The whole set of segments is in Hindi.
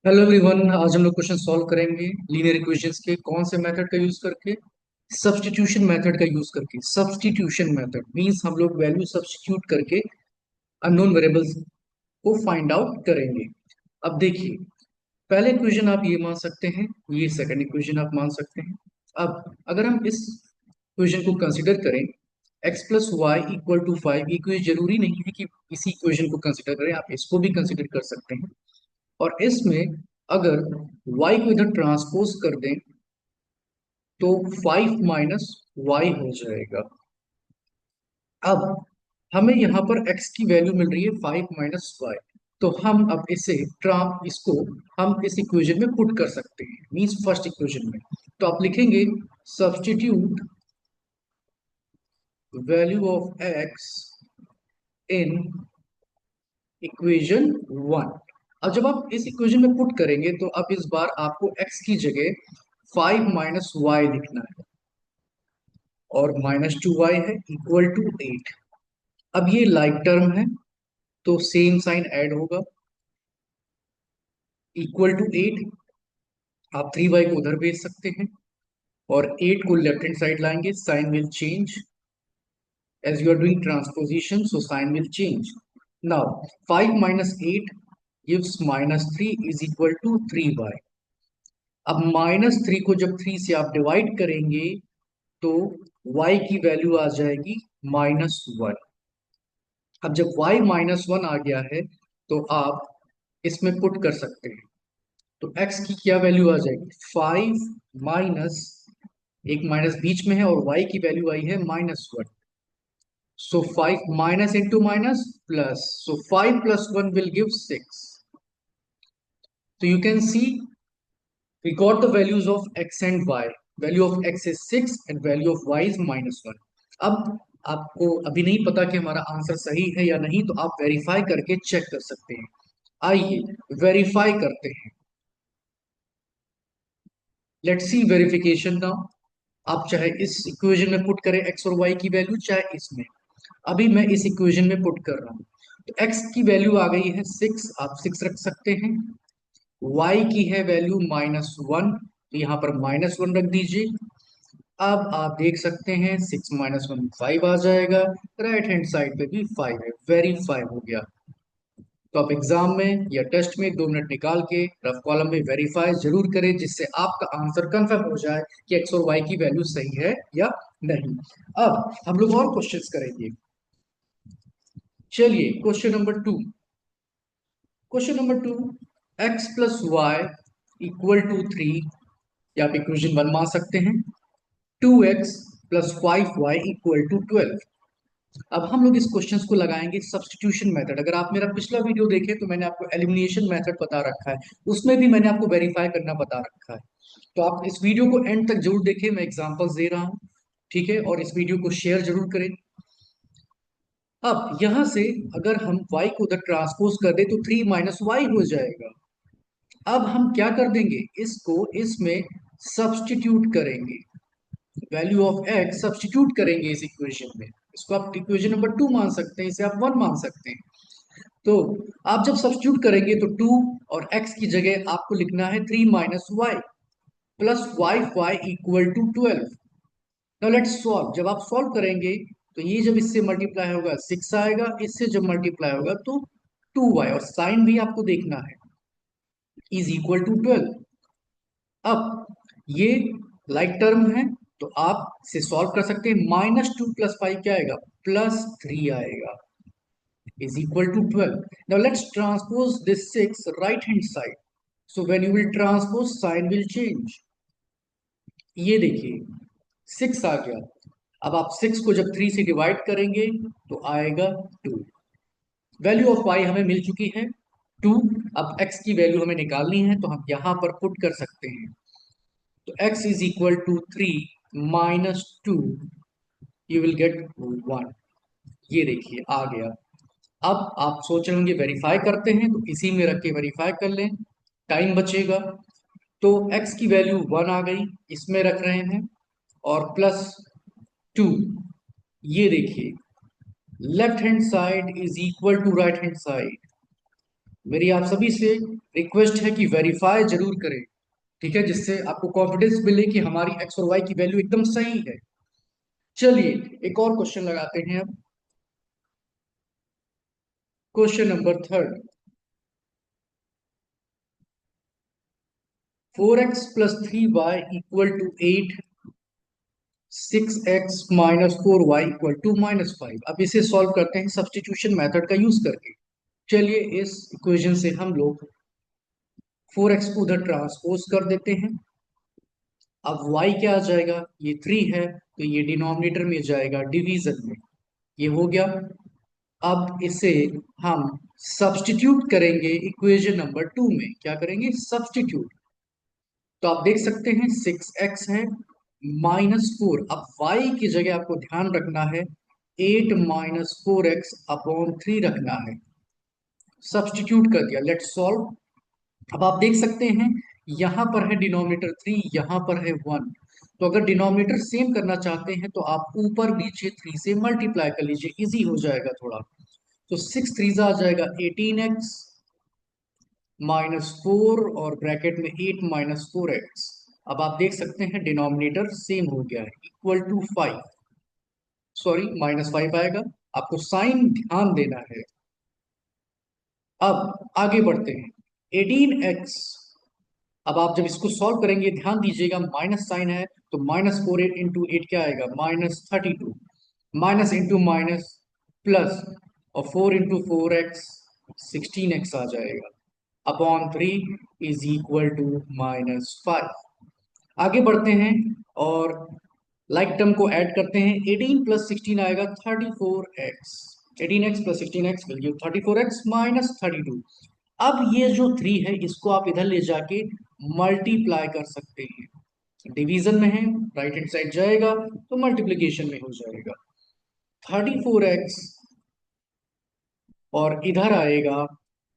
हेलो एवरीवन, आज हम लोग क्वेश्चन सॉल्व करेंगे लीनियर इक्वेशंस के कौन से मेथड का यूज करके। सब्स्टिट्यूशन मेथड का यूज करके। सब्स्टिट्यूशन मेथड मींस हम लोग वैल्यू सब्स्टिट्यूट करके अननोन वेरिएबल्स को फाइंड आउट करेंगे। अब देखिए, पहले इक्वेशन आप ये मान सकते हैं, ये सेकंड इक्वेशन आप मान सकते हैं। अब अगर हम इस इक्वेशन को कंसिडर करें, x plus Y equal to 5, ये जरूरी नहीं है कि इसी इक्वेशन को कंसिडर करें, आप इसको भी कंसिडर कर सकते हैं। और इसमें अगर y को इधर ट्रांसपोज कर दें तो 5 माइनस वाई हो जाएगा। अब हमें यहाँ पर x की वैल्यू मिल रही है 5 माइनस वाई, तो हम अब इसको हम इस इक्वेशन में पुट कर सकते हैं, मींस फर्स्ट इक्वेशन में। तो आप लिखेंगे substitute value of x in equation 1। अब जब आप इस इक्वेशन में पुट करेंगे तो अब इस बार आपको x की जगह 5 माइनस वाई लिखना है, और -2y है इक्वल टू 8। अब ये लाइक टर्म है तो सेम साइन ऐड होगा, इक्वल टू 8। आप 3y को उधर भेज सकते हैं और 8 को लेफ्ट हैंड साइड लाएंगे, sign will change as you are doing transposition, so sign will change. Now 5 minus 8 gives -3 is equal to 3y। अब -3 को जब 3 से आप डिवाइड करेंगे तो y की वैल्यू आ जाएगी -1। अब जब y -1 आ गया है तो आप इसमें पुट कर सकते हैं। तो x की क्या वैल्यू आ जाएगी, 5 माइनस, एक माइनस बीच में है और y की वैल्यू आई है -1। सो 5 minus into minus plus, so 5 plus 1 will give 6। तो you can see we got the values of x and y. Value of x is 6 and value of y is -1। अब आपको अभी नहीं पता कि हमारा आंसर सही है या नहीं, तो आप वेरीफाई करके चेक कर सकते हैं। आइए वेरीफाई करते हैं। Let's see verification now. आप चाहे इस इक्वेशन में पुट करें x और y की वैल्यू, चाहे इसमें। अभी मैं इस इक्वेशन में पुट कर रहा हूं। तो x की वैल्यू आ गई है 6, आप 6 रख सकते हैं। y की है वैल्यू -1, तो यहां पर -1 रख दीजिए। अब आप देख सकते हैं 6 -1 5 आ जाएगा, राइट हैंड साइड पे भी 5 है, वेरीफाई हो गया। तो आप एग्जाम में या टेस्ट में 2 मिनट निकाल के रफ कॉलम में वेरीफाई जरूर करें, जिससे आपका आंसर कंफर्म हो जाए कि एक्स और वाई की वैल्यू सही है या नहीं। अब हम लोग और क्वेश्चंस करेंगे। चलिए question number two, X plus Y equal to 3, या आप इक्वेशन 1 मान सकते हैं। 2x plus 5y equal to 12। अब हम लोग इस क्वेश्चंस को लगाएंगे सब्स्टिट्यूशन मेथड। अगर आप मेरा पिछला वीडियो देखें तो मैंने आपको एलिमिनेशन मेथड बता रखा है, उसमें भी मैंने आपको वेरीफाई करना बता रखा है। तो आप इस वीडियो को एंड तक जरूर देखें, मैं एग्जांपल्स दे रहा हूं, ठीक है। और इस वीडियो को शेयर जरूर करें। अब यहां से अगर हम y को उधर ट्रांसपोज कर दे तो 3 माइनस वाई हो जाएगा। अब हम क्या कर देंगे, इसको इसमें सब्स्टिट्यूट करेंगे, वैल्यू ऑफ x सब्स्टिट्यूट करेंगे इस इक्वेशन में। इसको आप इक्वेशन नंबर 2 मान सकते हैं, इसे आप 1 मान सकते हैं। तो आप जब सब्स्टिट्यूट करेंगे तो 2 और x की जगह आपको लिखना है 3 minus Y plus Y equal to 12। Now let's solve. जब आप सॉल्व करेंगे तो ये जब इससे मल्टीप्लाई होगा 6 आएगा, इससे जब मल्टीप्लाई होगा तो 2y, और साइन भी आपको देखना है, इज इक्वल टू 12। अब ये लाइक टर्म है तो आप इसे सॉल्व कर सकते हैं। -2 प्लस 5 क्या आएगा, +3 आएगा, is equal to 12। Now let's transpose this 6 right hand side. So when you will transpose, sign will change। ये देखिए 6 आ गया। अब आप 6 को जब 3 से डिवाइड करेंगे तो आएगा 2। वैल्यू ऑफ y हमें मिल चुकी है 2। अब x की वैल्यू हमें निकालनी है तो हम यहां पर पुट कर सकते हैं। तो x is equal to 3 minus 2, you will get 1। ये देखिए आ गया। अब आप सोच रहे होंगे वेरीफाई करते हैं, तो इसी में रख के वेरीफाई कर लें, टाइम बचेगा। तो x की वैल्यू 1 आ गई, इसमें रख रहे हैं, और +2। ये देखिए left hand side is equal to right hand side, मेरी आप सभी से रिक्वेस्ट है कि वेरीफाई जरूर करें, ठीक है, जिससे आपको कॉन्फिडेंस मिले कि हमारी एक्स और वाई की वैल्यू एकदम सही है। चलिए एक और क्वेश्चन लगाते हैं अब। Question number third. 4x+3y equal to 8, 6x-4y equal to -5। अब इसे सॉल्व करते हैं सब्स्टिट्यूशन मेथड का यूज करके। चलिए इस इक्वेशन से हम लोग 4x को उधर ट्रांसपोज कर देते हैं। अब y क्या आ जाएगा, ये 3 है तो ये डिनोमिनेटर में जाएगा डिवीजन में, ये हो गया। अब इसे हम सब्स्टिट्यूट करेंगे इक्वेशन नंबर 2 में। क्या करेंगे, सब्स्टिट्यूट। तो आप देख सकते हैं 6x है -4। अब y की जगह आपको ध्यान रखना है 8 - 4x/3 रखना है। सब्स्टिट्यूट कर दिया, लेट्स सॉल्व। अब आप देख सकते हैं यहां पर है डिनोमिनेटर 3, यहां पर है 1। तो अगर डिनोमिनेटर सेम करना चाहते हैं तो आप ऊपर नीचे 3 से मल्टीप्लाई कर लीजिए, इजी हो जाएगा थोड़ा। तो 6 3 आ जाएगा 18x -4 और ब्रैकेट में 8 - 4x। अब आप देख सकते हैं डिनोमिनेटर सेम हो गया है, इक्वल टू 5, सॉरी -5 आएगा। आपको साइन ध्यान देना है। अब आगे बढ़ते हैं 18x। अब आप जब इसको सॉल्व करेंगे ध्यान दीजिएगा माइनस साइन है, तो -4 इंटू 8 क्या आएगा, -32। माइनस इंटू माइनस प्लस, और 4 इंटू 4x 16x आ जाएगा, अपॉन 3 इज इक्वल टू -5। आगे बढ़ते हैं और लाइक टर्म को ऐड करते हैं। 18 + 16 आएगा 34x। 18x + 16x will give 34x -32। अब ये जो 3 है इसको आप इधर ले जाके मल्टीप्लाई कर सकते हैं। डिवीजन में है, राइट हैंड साइड जाएगा तो मल्टीप्लीकेशन में हो जाएगा। 34x और इधर आएगा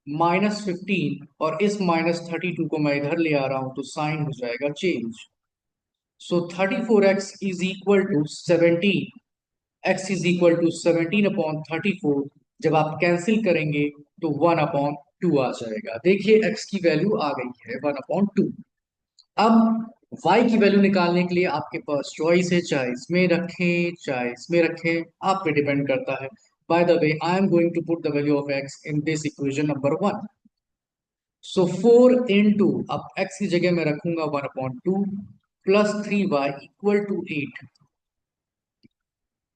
-15, और इस -32 को मैं इधर ले आ रहा हूं तो साइन हो जाएगा change. So 34x is equal to 17। x is equal to 17/34। जब आप कैंसिल करेंगे तो 1/2 आ जाएगा। देखिए x की वैल्यू आ गई है 1/2। अब y की वैल्यू निकालने के लिए आपके पास चॉइस है, चाहे इसमें रखें चाहे इसमें रखें, आप पे डिपेंड करता है। By the way I am going to put the value of x in this equation number 1। So 4 into, अब x की जगह मैं रखूंगा 1/2 plus 3y equal to 8।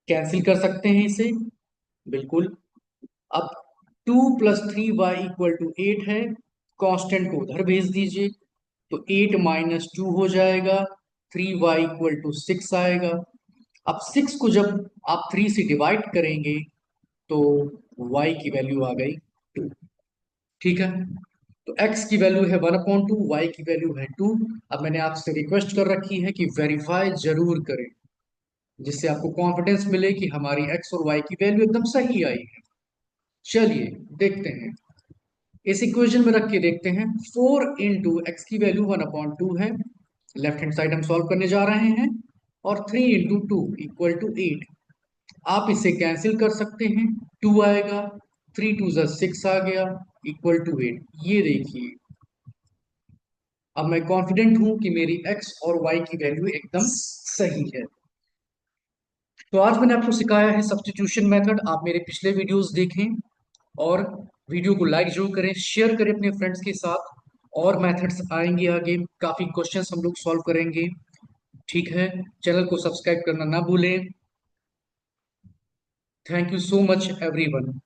Cancel कर सकते हैं इसे, बिल्कुल। अब 2 + 3y इक्वल टू 8 है, कांस्टेंट को उधर भेज दीजिए तो 8 - 2 हो जाएगा। 3y इक्वल टू 6 आएगा। अब 6 को जब आप 3 से डिवाइड करेंगे तो y की वैल्यू आ गई 2। ठीक है, तो x की वैल्यू है 1/2, y की वैल्यू है 2। अब मैंने आपसे रिक्वेस्ट कर रखी है कि वेरीफाई जरूर करें, जिससे आपको कॉन्फिडेंस मिले कि हमारी x और y की वैल्यू एकदम सही आई है। चलिए देखते हैं, इस इक्वेशन में रख के देखते हैं। 4 इंटू एक्स की वैल्यू 1/2 है, लेफ्ट हैंड साइड हम सॉल्व करने जा रहे हैं, और 3 इंटू 2 इक्वल टू 8। आप इसे कैंसिल कर सकते हैं, 2 आएगा, 3 2 6 आ गया, इक्वल टू 8। ये देखिए, अब मैं कॉन्फिडेंट हूं कि मेरी एक्स और वाई की वैल्यू एकदम सही है। तो आज मैंने आपको सिखाया है सब्स्टिट्यूशन मेथड। आप मेरे पिछले वीडियोस देखें और वीडियो को लाइक जरूर करें, शेयर करें अपने फ्रेंड्स के साथ। और मेथड्स आएंगे आगे, काफी क्वेश्चंस हम लोग सॉल्व करेंगे। ठीक है, चैनल को सब्सक्राइब करना ना भूलें। Thank you so much everyone.